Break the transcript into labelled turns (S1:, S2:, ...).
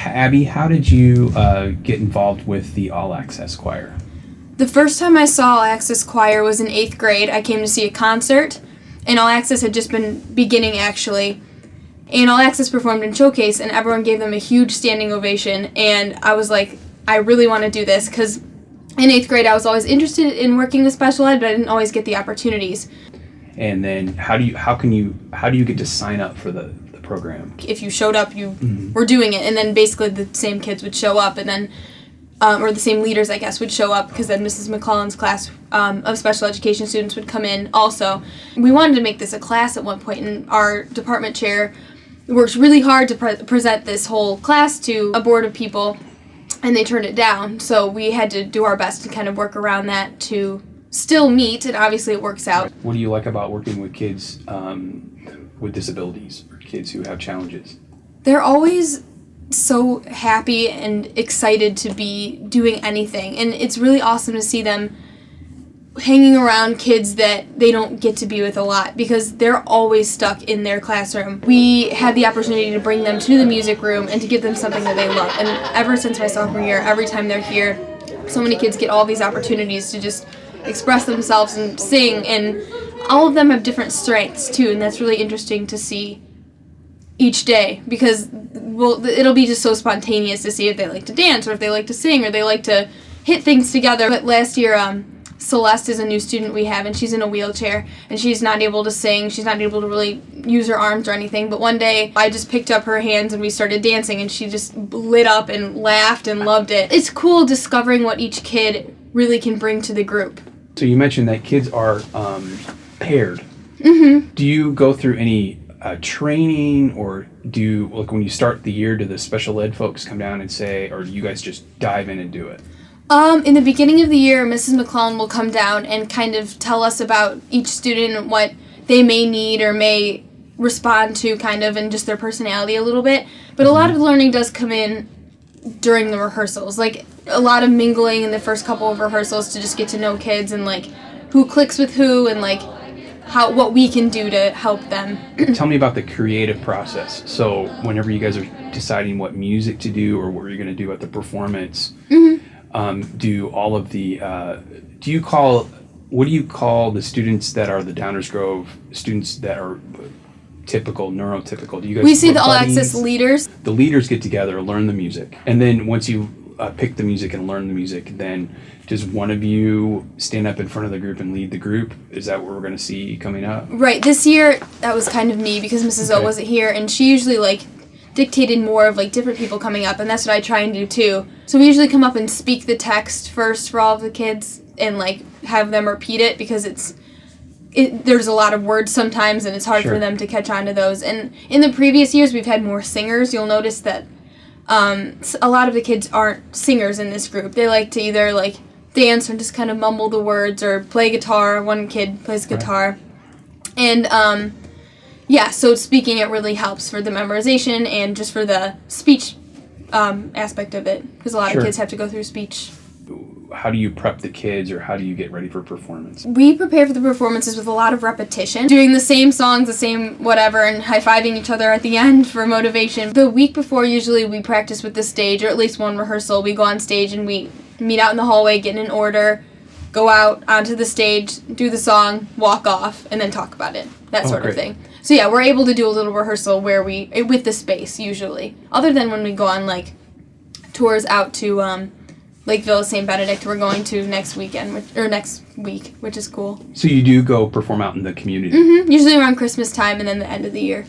S1: Abby, how did you get involved with the All Access Choir?
S2: The first time I saw All Access Choir was in 8th grade. I came to see a concert, and All Access had just been beginning, actually. And All Access performed in Showcase, and everyone gave them a huge standing ovation. And I was like, I really want to do this, because in 8th grade I was always interested in working with special ed, but I didn't always get the opportunities.
S1: And then how do you get to sign up for the program?
S2: If you showed up, you were doing it, and then basically the same kids would show up, and then or the same leaders, I guess, would show up, because then Mrs. McClellan's class of special education students would come in also. We wanted to make this a class at one point, and our department chair worked really hard to present this whole class to a board of people, and they turned it down. So we had to do our best to kind of work around that to still meet, and obviously it works out.
S1: What do you like about working with kids with disabilities or kids who have challenges?
S2: They're always so happy and excited to be doing anything, and it's really awesome to see them hanging around kids that they don't get to be with a lot, because they're always stuck in their classroom. We had the opportunity to bring them to the music room and to give them something that they love, and ever since my sophomore year, every time they're here, so many kids get all these opportunities to just express themselves and sing, and all of them have different strengths too, and that's really interesting to see each day, because it'll be just so spontaneous to see if they like to dance, or if they like to sing, or they like to hit things together. But last year, Celeste is a new student we have, and she's in a wheelchair, and she's not able to sing, she's not able to really use her arms or anything, but one day I just picked up her hands and we started dancing, and she just lit up and laughed and loved it. It's cool discovering what each kid really can bring to the group.
S1: So you mentioned that kids are paired.
S2: Mm-hmm.
S1: Do you go through any training, or like when you start the year, do the special ed folks come down and say, or do you guys just dive in and do it?
S2: In the beginning of the year, Mrs. McClellan will come down and kind of tell us about each student and what they may need or may respond to, kind of, and just their personality a little bit. But a lot of learning does come in during the rehearsals, like a lot of mingling in the first couple of rehearsals to just get to know kids and like who clicks with who, and like what we can do to help them.
S1: Tell me about the creative process. So whenever you guys are deciding what music to do or what you're going to do at the performance, do all of the what do you call the students that are the Downers Grove students that are typical, neurotypical? Do you guys?
S2: We see the All Access leaders.
S1: The leaders get together, learn the music, and then once you pick the music and learn the music, then does one of you stand up in front of the group and lead the group? Is that what we're going to see coming up?
S2: Right. This year, that was kind of me, because Mrs. O wasn't here, and she usually dictated more of different people coming up, and that's what I try and do too. So we usually come up and speak the text first for all of the kids and have them repeat it, because there's a lot of words sometimes, and it's hard for them to catch on to those. And in the previous years, we've had more singers. You'll notice that a lot of the kids aren't singers in this group. They like to either dance or just kind of mumble the words or play guitar. One kid plays guitar. And so speaking, it really helps for the memorization and just for the speech aspect of it, because a lot of kids have to go through speech.
S1: How do you prep the kids, or how do you get ready for performance?
S2: We prepare for the performances with a lot of repetition, doing the same songs, the same whatever, and high-fiving each other at the end for motivation. The week before, usually we practice with the stage, or at least one rehearsal. We go on stage and we meet out in the hallway, get in an order, go out onto the stage, do the song, walk off, and then talk about it, that sort of thing. So yeah, we're able to do a little rehearsal with the space, usually. Other than when we go on tours out to Lakeville, St. Benedict, we're going to next week, which is cool.
S1: So you do go perform out in the community?
S2: Mm-hmm. Usually around Christmas time and then the end of the year.